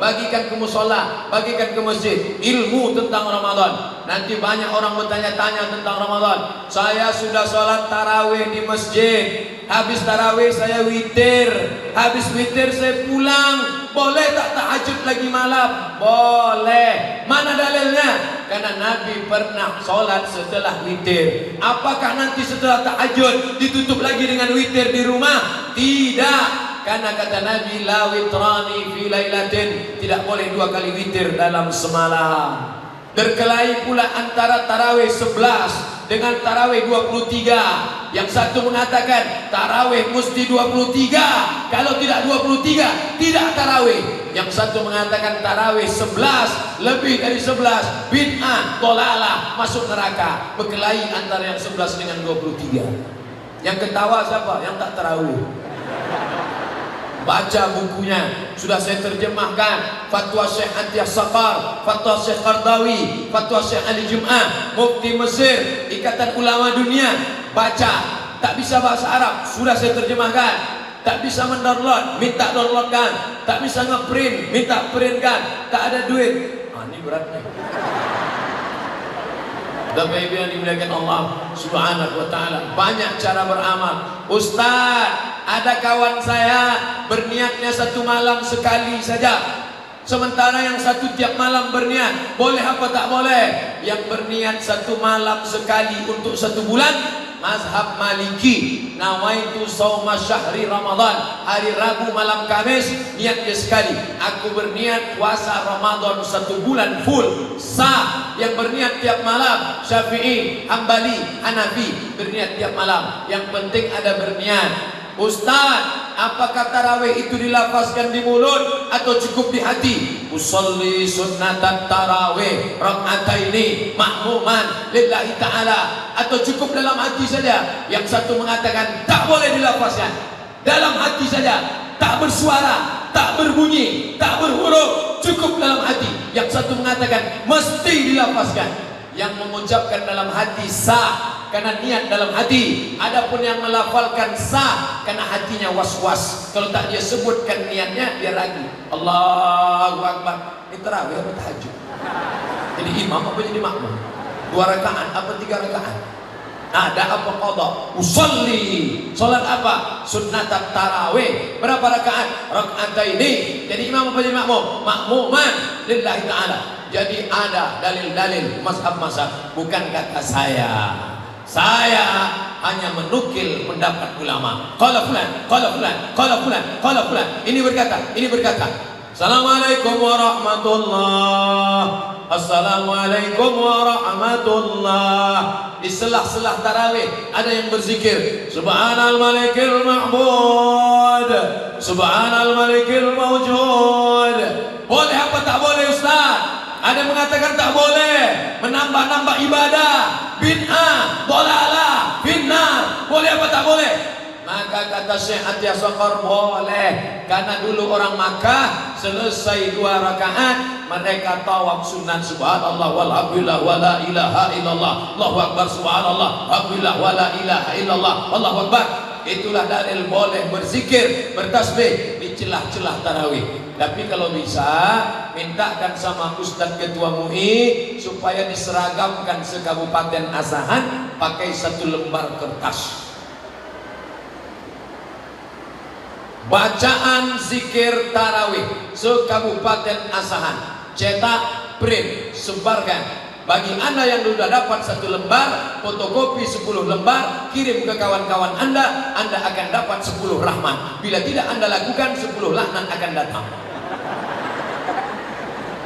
S2: bagikan ke musola, bagikan ke masjid. Ilmu tentang Ramadan. Nanti banyak orang bertanya-tanya tentang Ramadan. Saya sudah sholat tarawih di masjid, habis tarawih saya witir, habis witir saya pulang. Boleh tak tahajud lagi malam? Boleh. Mana dalilnya? Karena Nabi pernah sholat setelah witir. Apakah nanti setelah tahajud ditutup lagi dengan witir di rumah? Tidak. Karena kata Nabi, la witrani fi lailatin, tidak boleh 2 kali witir dalam semalam. Berkelahi pula antara tarawih 11 dengan tarawih 23. Yang satu mengatakan tarawih mesti 23, kalau tidak 23 tidak tarawih. Yang satu mengatakan tarawih 11, lebih dari 11 bid'ah, dhalalah, masuk neraka. Berkelahi antara yang 11 dengan 23. Yang ketawa siapa? Yang tak tarawih. Baca bukunya, sudah saya terjemahkan. Fatwa Syekh Atiyah Saqar, Fatwa Syekh Qardawi, Fatwa Syekh Ali Jum'ah, Mufti Mesir, Ikatan Ulama Dunia. Baca, tak bisa bahasa Arab, sudah saya terjemahkan. Tak bisa mendownload, minta downloadkan. Tak bisa ngeprint, minta printkan. Tak ada duit. Ini beratnya. Bapak Ibu yang dimuliakan Allah Subhanahu wa taala, banyak cara beramal. Ustaz, ada kawan saya berniatnya satu malam sekali saja. Sementara yang satu tiap malam berniat. Boleh apa tak boleh? Yang berniat satu malam sekali untuk satu bulan, mazhab Maliki, nawaitu sauma syahri Ramadan, hari Rabu malam Kamis, niat dia sekali. Aku berniat puasa Ramadan satu bulan full, sah. Yang berniat tiap malam, Syafi'i, Hambali, Hanafi, berniat tiap malam. Yang penting ada berniat. Ustaz, apakah tarawih itu dilafazkan di mulut atau cukup di hati? Usolli sunnatan tarawih rak'ataini ma'muman lillahi ta'ala, atau cukup dalam hati saja? Yang satu mengatakan tak boleh dilafazkan, dalam hati saja, tak bersuara, tak berbunyi, tak berhuruf, cukup dalam hati. Yang satu mengatakan mesti dilafazkan. Yang mengucapkan dalam hati sah karena niat dalam hati. Adapun yang melafalkan sah karena hatinya was-was. Kalau tak dia sebutkan niatnya, dia ragu. Allahu Akbar. Ini tarawih apa tahajud? Jadi imam apa jadi makmum? 2 rakaat apa 3 rakaat? Ada apa qadha? Usolli. Salat apa? Sunnat tarawih. Berapa rakaat? Rak'ataini. Jadi imam apa jadi makmum? Makmuman lillahi ta'ala. Jadi ada dalil-dalil mazhab-mazhab, bukan kata saya. Saya hanya menukil pendapat ulama. Qala fulan, qala fulan, qala fulan, qala fulan. Ini berkata, ini berkata. Assalamualaikum warahmatullah. Assalamualaikum warahmatullah. Di selah-selah tarawih ada yang berzikir Subhanal Malikil Ma'bud, Subhanal Malikil Mawjud. Boleh apa tak boleh Ustaz? Ada yang mengatakan tak boleh, menambah-nambah ibadah, bid'ah, dolalah, fitnah. Boleh apa tak boleh? Maka kata Syekh Atiyah Saqar, boleh. Karena dulu orang Makkah selesai 2 rakaat mereka tawaf sunat, subhanallah walhamdulillah wala ilaha illallah, Allahu akbar, subhanallah alhamdulillah wala ilaha illallah, Allahu akbar. Itulah dalil boleh berzikir, bertasbih di celah-celah tarawih. Tapi kalau bisa, mintakan sama Ustadz Ketua MUI supaya diseragamkan se-Kabupaten Asahan pakai 1 lembar kertas. Bacaan zikir tarawih se-Kabupaten Asahan, cetak, print, sebarkan. Bagi anda yang sudah dapat 1 lembar, fotokopi 10 lembar, kirim ke kawan-kawan anda akan dapat 10 rahmat. Bila tidak anda lakukan, 10 laknat akan datang.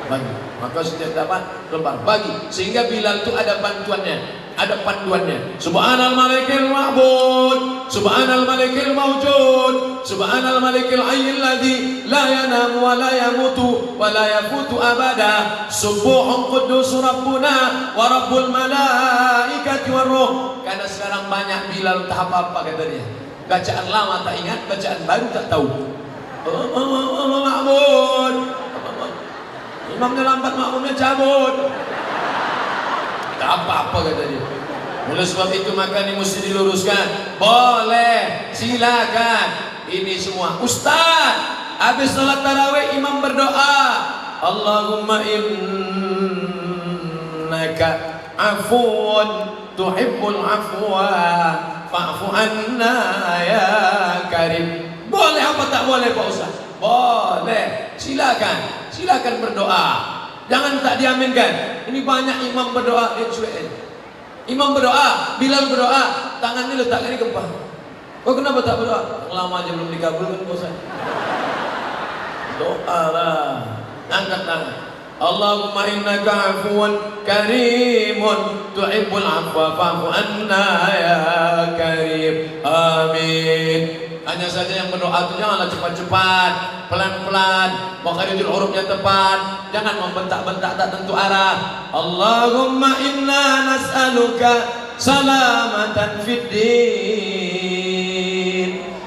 S2: Bagi, maka setiap dapat lembar bagi, sehingga bila itu ada bantuannya, ada panduannya. Subhanal Malikil Ma'bud, Subhanal Malikil Mawjud, Subhanal Malikil Hayyil Ladzi la yanamu wa la yamutu wa la yafutu abada, Subuhun Quddus Rabbuna wa Rabbul Malaikati war Ruh. Karena sekarang banyak Bilal tak apa-apa kata dia. Bacaan lama tak ingat, bacaan baru tak tahu. Ma'bud, imamnya lambat, makmumnya cabut. Tak apa-apa kata dia. Oleh sebab itu maka ini mesti diluruskan. Boleh, silakan. Ini semua Ustaz, habis salat tarawih imam berdoa, Allahumma innaka afuun tuhibbul afwa fa'fu anna ya karim. Boleh apa tak boleh Pak Ustaz? Boleh, silakan. Silakan berdoa. Jangan tak diaminkan. Ini banyak imam berdoa, imam berdoa, Bilal berdoa, tangannya letakkan di kepala. Kok kenapa tak berdoa? Lama aja belum dikabulkan Ustaz. Doa lah. Angkat tangan. Allahumma innaka afuun karimun tuhibbul afwa fa'fu anna ya karim. Amin. Hanya saja yang berdoa itu janganlah cepat-cepat, pelan-pelan, makharijul hurufnya tepat, jangan membentak-bentak tak tentu arah. Allahumma inna nas'aluka salamatan fid din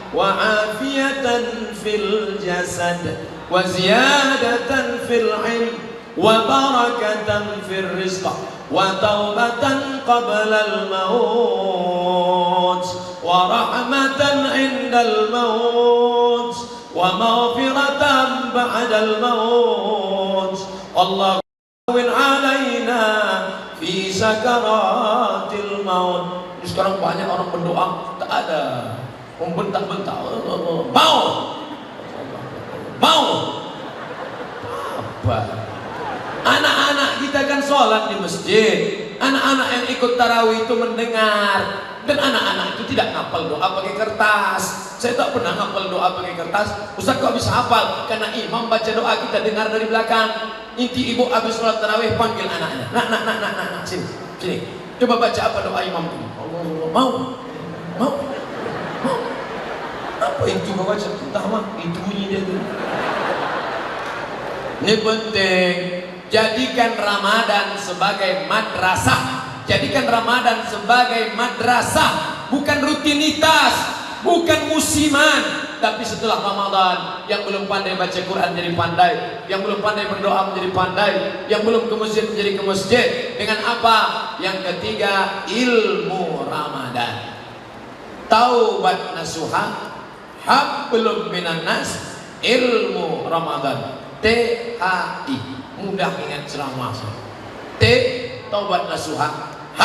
S2: wa afiyatan fil jasad wa ziyadatan fil ilm wa barakatan fil rizq wa taubatan qabla al maut. wa rahmatan 'indal maut wa maghfiratan ba'dal maut. Allahu alaina fi sakaratil maut. Sekarang banyak orang berdoa tak ada membentak-bentak, mau apa? Anak-anak kita kan sholat di masjid, anak-anak yang ikut tarawih itu mendengar, dan anak-anak itu tidak ngapal doa pakai kertas. Saya tak pernah ngapal doa pakai kertas. Ustaz kok bisa hafal? Karena imam baca doa kita dengar dari belakang. Inti ibu habis sholat tarawih panggil anaknya, nak, sini, coba baca apa doa imam ini. Mau, apa itu baca? Entah mah, itu bunyi dia tu. Ini penting. Jadikan Ramadan sebagai madrasah. Jadikan Ramadan sebagai madrasah, bukan rutinitas, bukan musiman. Tapi setelah Ramadan, yang belum pandai baca Quran jadi pandai, yang belum pandai berdoa menjadi pandai, yang belum ke masjid menjadi ke masjid. Dengan apa? Yang ketiga, ilmu Ramadan. Taubat nasuha, hablum minan nas, ilmu Ramadan. THI. Mudah ingat ceramah. T, taubat nasuha. H,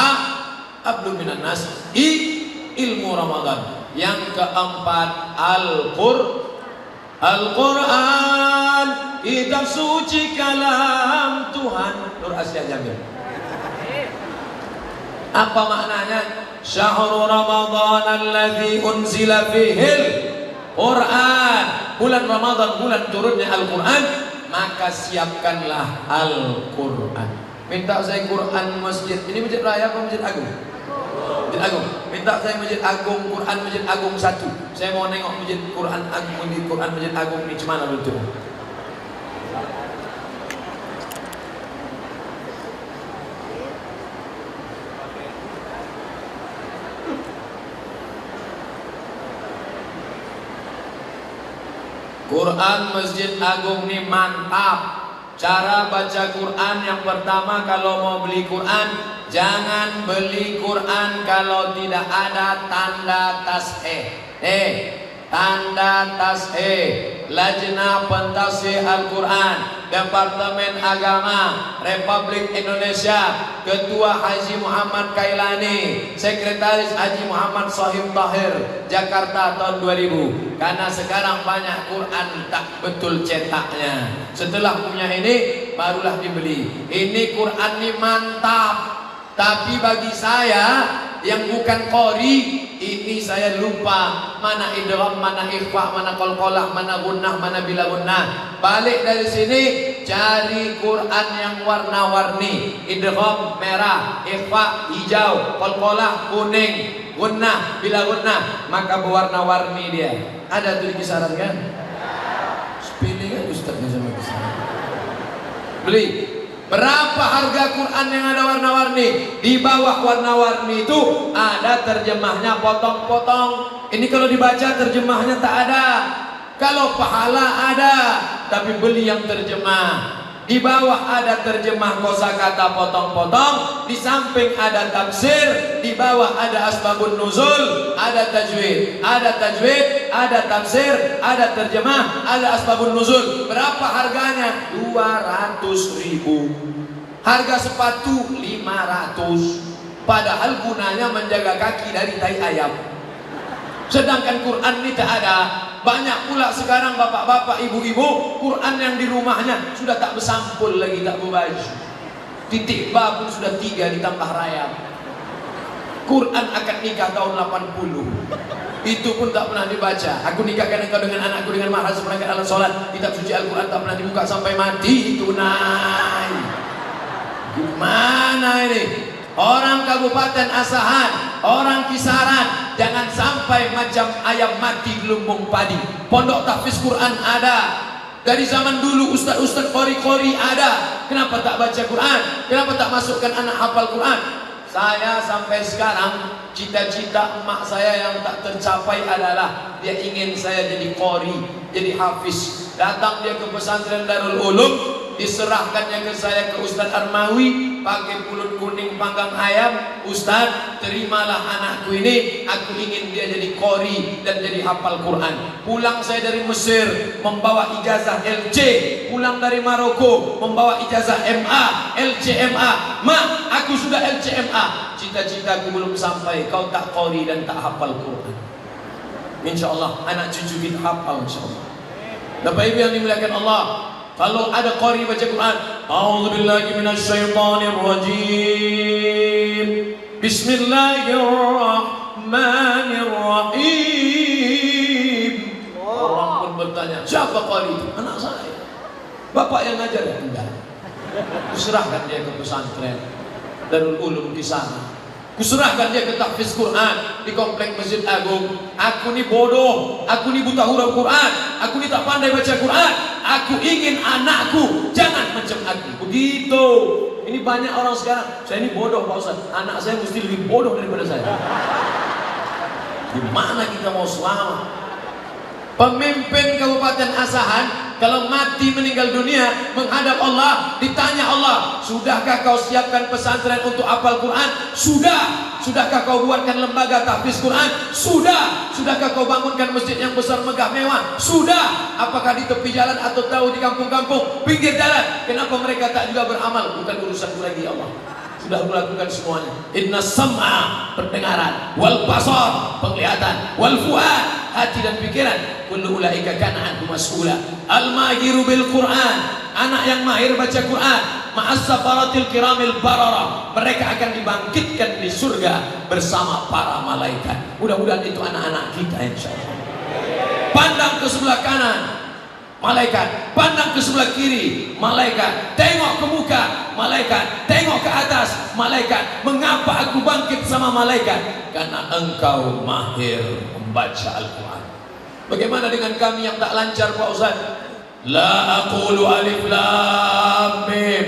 S2: hablum minan nas. I, ilmu Ramadan. Yang keempat, Al-Quran, kitab suci kalam Tuhan. Nur Asia Jamil. Apa maknanya? Syahrul Ramadan alladzi unzila fihil Quran. Bulan Ramadan, bulan turunnya Al-Quran. Maka siapkanlah Al-Quran. Minta saya Quran masjid. Ini masjid raya apa masjid agung? Masjid agung. Minta saya masjid agung, Quran masjid agung 1. Saya mau nengok masjid Quran agung, Quran masjid agung ini gimana bentuknya. Quran Masjid Agung ini mantap. Cara baca Quran yang pertama, kalau mau beli Quran, jangan beli Quran kalau tidak ada tanda tasheh. Tanda tasheh. Lajnah Pentasheh Al-Quran, Departemen Agama Republik Indonesia, Ketua Haji Muhammad Kailani, Sekretaris Haji Muhammad Sohib Tahir, Jakarta tahun 2000. Karena sekarang banyak Quran tak betul cetaknya. Setelah punya ini barulah dibeli. Ini Quran ini mantap. Tapi bagi saya yang bukan qori, ini saya lupa mana idgham, mana ikhfa, mana qalqalah, mana gunnah, mana bila gunnah. Balik dari sini cari Quran yang warna-warni. Idgham merah, ikhfa hijau, qalqalah kuning, gunnah bila gunnah, maka berwarna-warni dia. Ada tuh di kisaran kan? Pilih kan ustaznya sama kisaran. Beli. Berapa harga Quran yang ada warna-warni? Di bawah warna-warni itu ada terjemahnya potong-potong. Ini kalau dibaca terjemahnya tak ada. Kalau pahala ada, tapi beli yang terjemah. Di bawah ada terjemah kosakata potong-potong, di samping ada tafsir, di bawah ada asbabun nuzul, ada tajwid, ada tafsir, ada terjemah, ada asbabun nuzul. Berapa harganya? 200.000. Harga sepatu 500. Padahal gunanya menjaga kaki dari tai ayam. Sedangkan Quran ini tak ada. Banyak pula sekarang bapak-bapak, ibu-ibu, Quran yang di rumahnya sudah tak bersampul lagi, tak berbaju. Titik ba pun sudah 3 ditambah rayap. Quran akad nikah tahun 80. Itu pun tak pernah dibaca. Aku nikahkan engkau dengan anakku dengan mahar seperangkat alat sholat. Kitab suci Al-Quran tak pernah dibuka sampai mati. Itu naik. Gimana ini? Orang Kabupaten Asahan, orang Kisaran, jangan sampai macam ayam mati di lumbung padi. Pondok tahfiz Quran ada. Dari zaman dulu ustaz-ustaz qori-qori ada. Kenapa tak baca Quran? Kenapa tak masukkan anak hafal Quran? Saya sampai sekarang cita-cita emak saya yang tak tercapai adalah dia ingin saya jadi qori, jadi hafiz. Datang dia ke pesantren Darul Ulum, diserahkannya ke saya ke Ustaz Armawi. pakai pulut kuning panggang ayam. Ustaz, terimalah anakku ini, aku ingin dia jadi qori dan jadi hafal Quran. Pulang saya dari Mesir membawa ijazah LC, pulang dari Maroko membawa ijazah MA, LCMA. Ma, aku sudah LCMA, cita-citaku belum sampai, kau tak qori dan tak hafal Quran. InsyaAllah anak cucu kita hafal insyaAllah. Bapak Ibu yang dimuliakan Allah, kalau ada qari baca Quran, a'udzubillahi minasyaitonirrajim, bismillahirrahmanirrahim. Orang pun bertanya, siapa qari itu? Anak saya. Bapak yang ngajar ya? Enggak. Kuserahkan dia ke pesantren Darul Ulum di sana. Kuserahkan dia ke tahfiz Quran di komplek Masjid Agung. Aku ni bodoh, aku ni buta huruf Quran, aku ni tak pandai baca Quran. Aku ingin anakku jangan macam aku. Begitu. Ini banyak orang sekarang, saya ini bodoh Pak Ustaz, anak saya mesti lebih bodoh daripada saya. Di mana kita mau selamat? Pemimpin Kabupaten Asahan kalau mati meninggal dunia menghadap Allah, ditanya Allah, sudahkah kau siapkan pesantren untuk hafal Quran? Sudah. Sudahkah kau buatkan lembaga tahfiz Quran? Sudah. Sudahkah kau bangunkan masjid yang besar megah mewah? Sudah. Apakah di tepi jalan atau tahu di kampung-kampung, pinggir jalan? Kenapa mereka tak juga beramal? Bukan urusanku lagi Allah. Sudah melakukan semuanya. Inna sam'a, pendengaran, wal basar, penglihatan, wal fuad, hati dan pikiran, kullu ulaika kana anhu mas'ula. Al-mahiru bil Quran, anak yang mahir baca Quran, ma'as safaratil kiramil barara, mereka akan dibangkitkan di surga bersama para malaikat. Mudah-mudahan itu anak-anak kita insyaallah. Pandang ke sebelah kanan, malaikat. Pandang ke sebelah kiri, malaikat. Tengok ke muka, malaikat. Tengok ke atas, malaikat. Mengapa aku bangkit sama malaikat? Karena engkau mahir membaca Al-Quran. Bagaimana dengan kami yang tak lancar Pak Ustaz? La aqulu alif lam mim.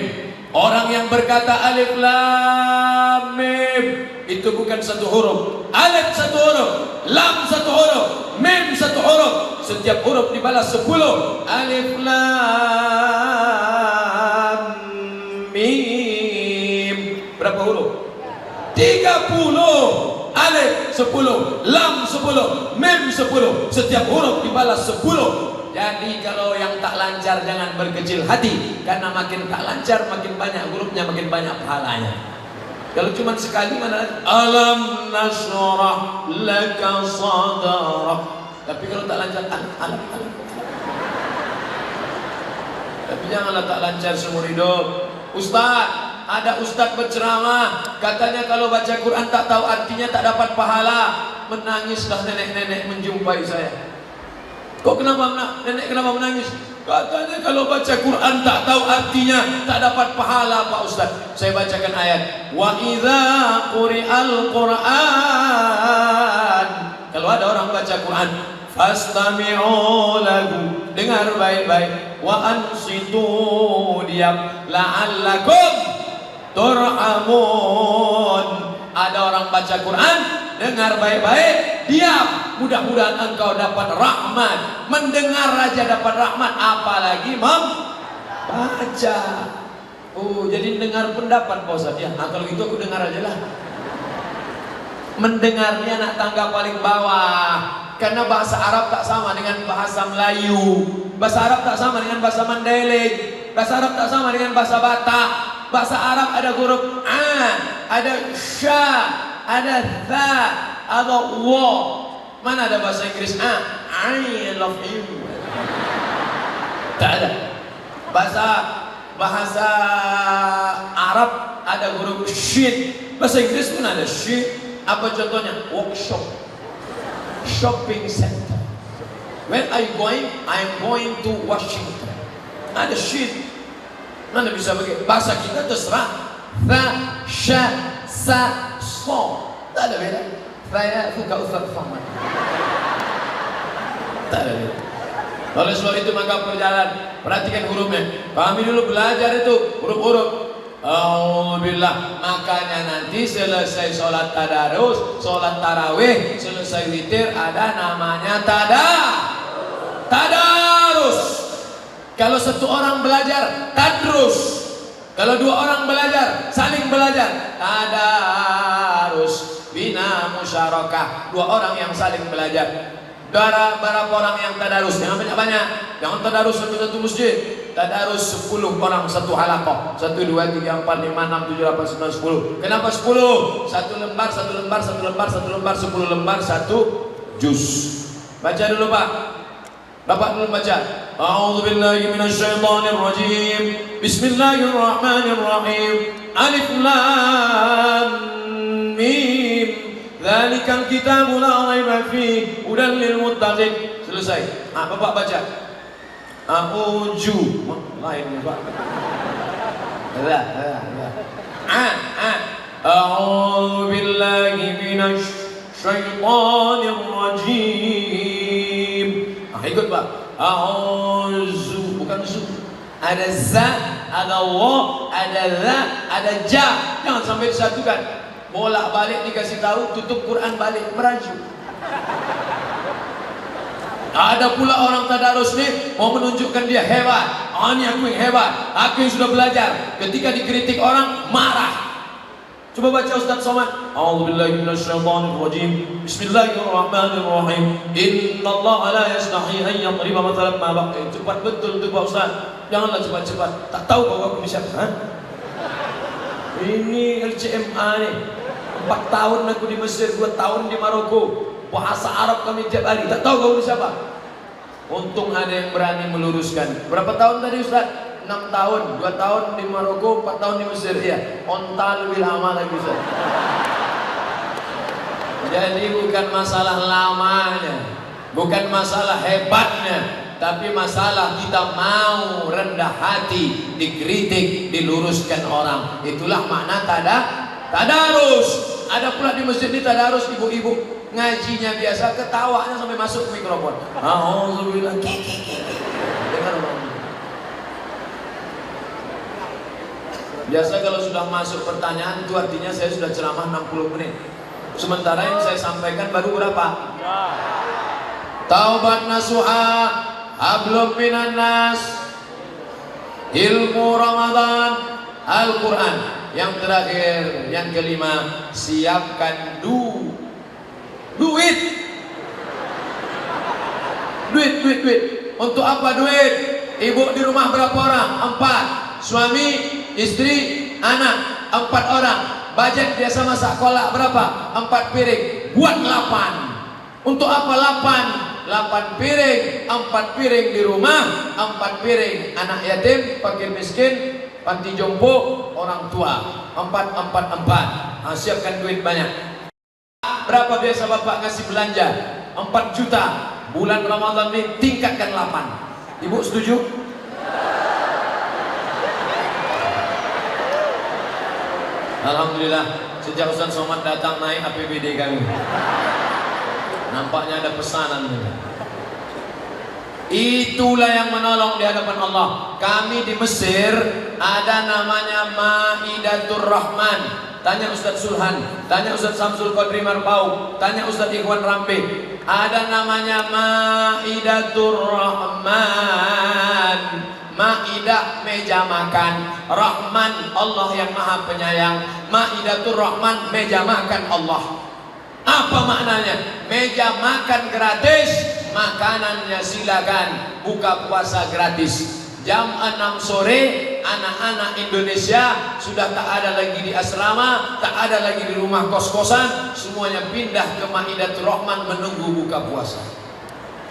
S2: Orang yang berkata alif lam mim itu bukan satu huruf. Alif satu huruf, lam satu huruf, mim satu huruf. Setiap huruf dibalas 10. Alif lam mim. Berapa huruf? 30. Alif 10, lam 10, mim 10. Setiap huruf dibalas 10. Jadi kalau yang tak lancar jangan berkecil hati, karena makin tak lancar makin banyak hurufnya, makin banyak pahalanya. Kalau cuma sekali mana? Alam nashrah laka sadrak. Tapi kalau tak lancar alam. Tapi janganlah tak lancar seumur hidup. Ustaz, ada ustaz berceramah, katanya kalau baca Quran tak tahu artinya tak dapat pahala. Menangislah nenek-nenek menjumpai saya. Kok kenapa nenek kenapa menangis? Katanya kalau baca Quran tak tahu artinya tak dapat pahala Pak Ustaz. Saya bacakan ayat. Wa idza quri'al Quran. Kalau ada orang baca Quran, fastami'u lahu, dengar baik-baik. Wa ansitu, diam, la'allakum turhamun. Ada orang baca Quran, dengar baik-baik, diam, mudah-mudahan engkau dapat rahmat. Mendengar aja dapat rahmat, apalagi membaca. Oh, jadi dengar pendapat Pak Ustaz ya. Nah, kalau gitu aku dengar aja lah. Mendengarnya anak tangga paling bawah. Karena bahasa Arab tak sama dengan bahasa Melayu. Bahasa Arab tak sama dengan bahasa Mandailing. Bahasa Arab tak sama dengan bahasa Batak. Bahasa Arab ada huruf A, ada sya, ada tha, ada wa. Mana ada bahasa Inggris A? I love you. Tak ada. Bahasa Arab ada huruf shin. Bahasa Inggris pun ada shin. Apa contohnya? Workshop, shopping center. Where are you going? I'm going to Washington. Ada shin. Mana bisa begitu? Bahasa kita terserah. Tha, sya, sa, so. Tak ada beda. Saya suka Ustaz Fahman. Tak ada beda. Oleh sebab itu maka perjalanan, perhatikan hurufnya. Kami dulu belajar itu huruf-huruf. Alhamdulillah. Makanya nanti selesai sholat tadarus, sholat tarawih, selesai witir ada namanya tadarus. Kalau satu orang belajar tadrus, Kalau dua orang belajar, saling belajar, tadarus bina musyarakah. Dua orang yang saling belajar. Berapa orang yang tadarus? Jangan banyak-banyak. Jangan tadarus satu-satu masjid. Tadarus 10 orang satu halaqah. 1, 2, 3, 4, 5, 6, 7, 8, 9, 10. Kenapa 10? Satu lembar, satu lembar, satu lembar, satu lembar, 10 lembar, satu juz. Baca dulu Pak. Bapak dulu baca. A'udzubillahi minasyaitonirrajim. Bismillahirrahmanirrahim. Alif lam mim. Dzalikal kitabu la raiba fihi hudan lil muttaqin. Selesai. Bapak baca. A'udzu. Lain Pak. A'udzu billahi minasyaitonir rajim. Ikut Pak. A'udzu, bukan zu. Ada za, ada wa, ada za, ada ja. Jangan sampai disatukan. Bolak-balik dikasih tahu, tutup Quran balik, merajuk. Ada pula orang tadarus nih mau menunjukkan dia hebat. Ini aku yang hebat, aku yang sudah belajar. Ketika dikritik orang marah. Coba baca Ustaz Somad. A'udzubillahi minasyaitonirrajim. Bismillahirrahmanirrahim. Innallaha la yastahi an yadriba mathalan ma baqiya. Cepat betul tuh Pak Ustaz. Janganlah cepat-cepat. Tak tahu kau aku bisa. Ini LCMA nih. 4 tahun aku di Mesir, 2 tahun di Maroko. Bahasa Arab kami tiap hari. Tak tahu kau siapa. Untung ada yang berani meluruskan. Berapa tahun tadi Ustaz? 6 tahun, 2 tahun di Maroko, 4 tahun di Mesir. Ya, onta lebih lama lagi Ustaz. Jadi bukan masalah lamanya, bukan masalah hebatnya, tapi masalah kita mau rendah hati, dikritik, diluruskan orang. Itulah makna tadarus. Ada pula di masjid ini tadarus, ibu-ibu ngajinya biasa, ketawanya sampai masuk ke mikrofon. Alhamdulillah. Dengar orang. Biasa kalau sudah masuk pertanyaan itu artinya saya sudah ceramah 60 menit. Sementara yang saya sampaikan baru berapa? Taubat nasuha, hablum minan nas, ilmu Ramadan, Al-Quran. Yang terakhir, yang kelima, siapkan duit. Untuk apa duit? Ibu di rumah berapa orang? 4. Suami, istri, anak 4 orang. Budget biasa masak kolak berapa? 4 piring. Buat 8. Untuk apa 8? 8 piring, 4 piring di rumah, 4 piring anak yatim, fakir miskin, panti jompo, orang tua. 4. Siapkan duit banyak. Berapa biasa Bapak ngasih belanja? 4 juta. Bulan Ramadan ini tingkatkan 8. Ibu setuju? Alhamdulillah, sejak Ustaz Somad datang naik APBD kami. Nampaknya ada pesanan. Itulah yang menolong di hadapan Allah. Kami di Mesir ada namanya Maidatur Rahman. Tanya Ustaz Sulhan, tanya Ustaz Samsul Qadri Marpau, tanya Ustaz Ikhwan Rambe. Ada namanya Maidatur Rahman. Maidah meja makan, Rahman Allah yang Maha Penyayang. Maidatur Rahman meja makan Allah. Apa maknanya? Meja makan gratis, makanannya silakan, buka puasa gratis. Jam 6 sore anak-anak Indonesia sudah tak ada lagi di asrama, tak ada lagi di rumah kos-kosan, semuanya pindah ke Maidatur Rahman menunggu buka puasa.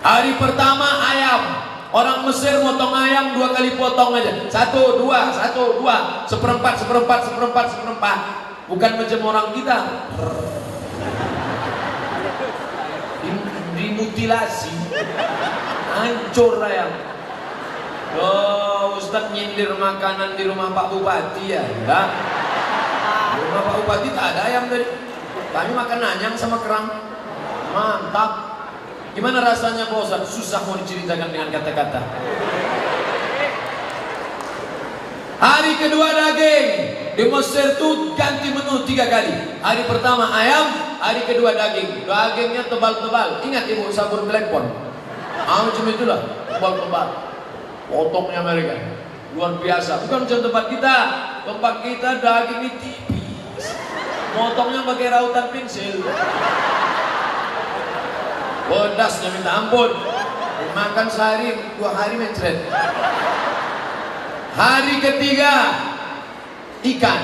S2: Hari pertama ayam. Orang Mesir motong ayam 2 kali potong aja. 1, 2, 1, 2, seperempat. Bukan macam orang kita. Dimutilasi, hancur ayam. Oh, Ustaz nyindir makanan di rumah Pak Bupati ya? Enggak. Di rumah Pak Bupati tak ada ayam tadi. Kami makan anyang sama kerang. Mantap. Gimana rasanya Pak Ustaz? Susah mau diceritakan dengan kata-kata. Hari kedua daging. Di Mesir tuh ganti menu 3 kali. Hari pertama ayam, hari kedua daging. Dagingnya tebal-tebal. Ingat ibu sabur Blackpon. Macam itulah, tebal-tebal. Potongnya mereka luar biasa. Bukan macam tempat kita. tempat kita daging tipis, motongnya pakai rautan pensil, pedasnya minta ampun, makan sehari 2 hari mencret. Hari ketiga ikan,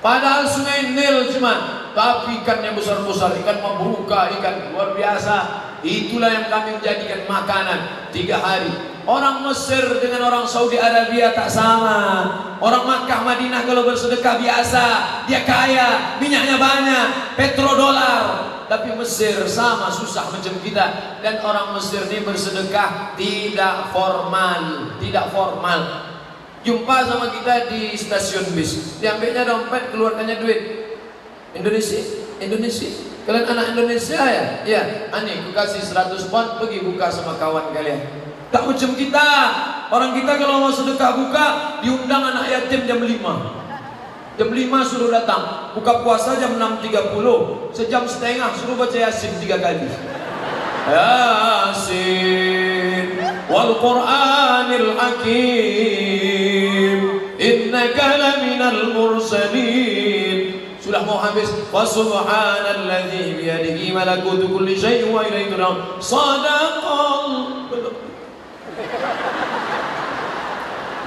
S2: padahal sungai Nil cuma, tapi ikannya besar-besar, ikan mabruka, ikan luar biasa. Itulah yang kami jadikan makanan 3 hari. Orang Mesir dengan orang Saudi Arabia tak sama. Orang Makkah Madinah kalau bersedekah biasa, dia kaya, minyaknya banyak, petrodolar. Tapi Mesir sama susah macam kita. Dan orang Mesir ini bersedekah tidak formal, tidak formal. Jumpa sama kita di stasiun bis, diambilnya dompet, keluarkannya duit. Indonesia. Kalian anak Indonesia ya? Iya. Ani, aku kasih 100 pound, pergi buka sama kawan kalian. Tak macam kita. Orang kita kalau mau sedekah buka, diundang anak yatim jam 5. Jam 5 suruh datang. Buka puasa jam 6.30. Sejam setengah suruh baca Yasin 3 kali. Yasin wal Qur'anil Hakim, innaka laminal mursalin. Sudah mau habis. Wa subhanalladzi biyadihi malakutu kulli syai'in wa ilaihi turja'un. Shadaqal.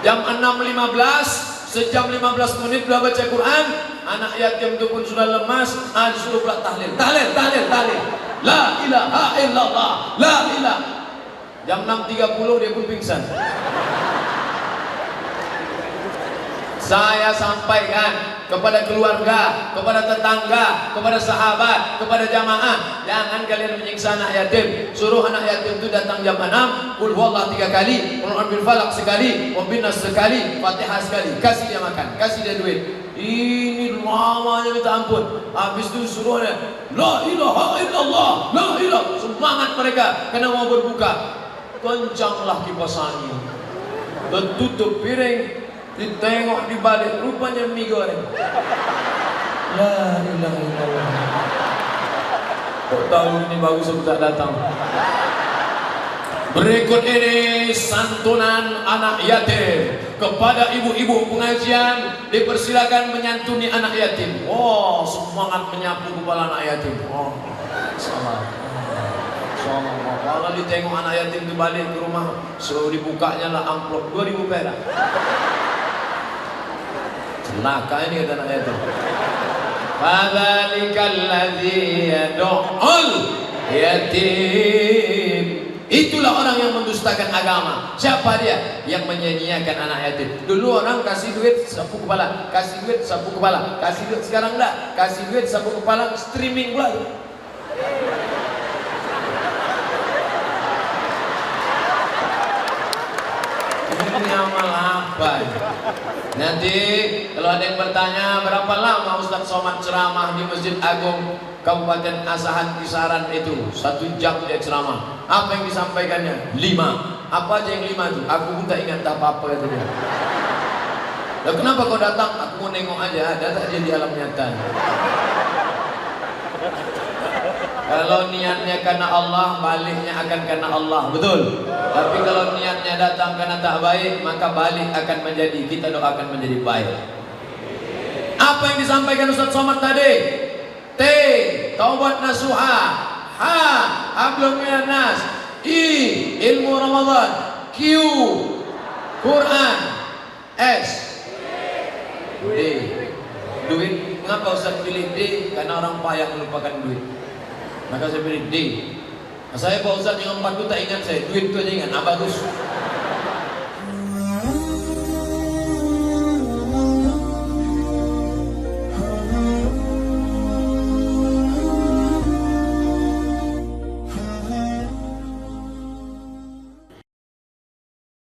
S2: Jam 6.15, sejam 15 menit sudah baca Quran. Anak yatim itu pun sudah lemas, disuruh pula tahlil. La ilaha illallah, la ilaha. Jam 6.30 dia pun pingsan. Saya sampaikan kepada keluarga, kepada tetangga, kepada sahabat, kepada jamaah, jangan kalian menyiksa anak yatim. Suruh anak yatim itu datang jam 6, qul huwallahu 3 kali, qul a'udzu falaq sekali, wa binnas sekali, Fatihah sekali, kasih dia makan, kasih dia duit. Ini lamanya minta ampun. Habis itu suruh dia, la ilaha illallah, la ilaha. Semangat mereka kena mau berbuka. Kencanglah kipas angin, tertutup piring, ditengok di balik, rupanya mie goreng. La ilaha illallah. Kok tahu ini bagus aku tak datang. Berikut ini santunan anak yatim. Kepada ibu-ibu pengajian, dipersilakan menyantuni anak yatim. Oh, semangat menyapu kepala anak yatim. Oh, salah. Kalau ditengok anak yatim di balik ke rumah, suruh dibukanya lah amplop 2.000 perak. Celaka ini kata anak yatim. Fadzalikal ladzi yad'ul yatim. Itulah orang yang mendustakan agama. Siapa dia? Yang menyia-nyiakan anak yatim. Dulu orang kasih duit sapu kepala, kasih duit sapu kepala, kasih duit. Sekarang enggak, kasih duit sapu kepala, streaming pula. Ini amal apa? Nanti kalau ada yang bertanya berapa lama Ustaz Somad ceramah di Masjid Agung Kabupaten Asahan Kisaran itu, 1 jam dia ceramah. Apa yang disampaikannya? 5. Apa aja yang 5 itu? Aku pun tak ingat apa-apa kata dia. Lah kenapa kau datang? Aku mau nengok aja, datang aja di alam nyata. Kalau niatnya karena Allah, baliknya akan karena Allah, betul. Tapi kalau niatnya datang karena tak baik, maka balik akan menjadi, kita doakan menjadi baik. Apa yang disampaikan Ustaz Somad tadi? T, taubat nasuha. H, hablum minan nas. I, ilmu Ramadan. Q, Quran. S, D, duit. Kenapa Ustaz pilih D? Karena orang payah melupakan duit. Maka saya pilih D. Nah, saya Pak Ustaz yang 4 itu tak ingat saya, duit itu aja ingat. Bagus.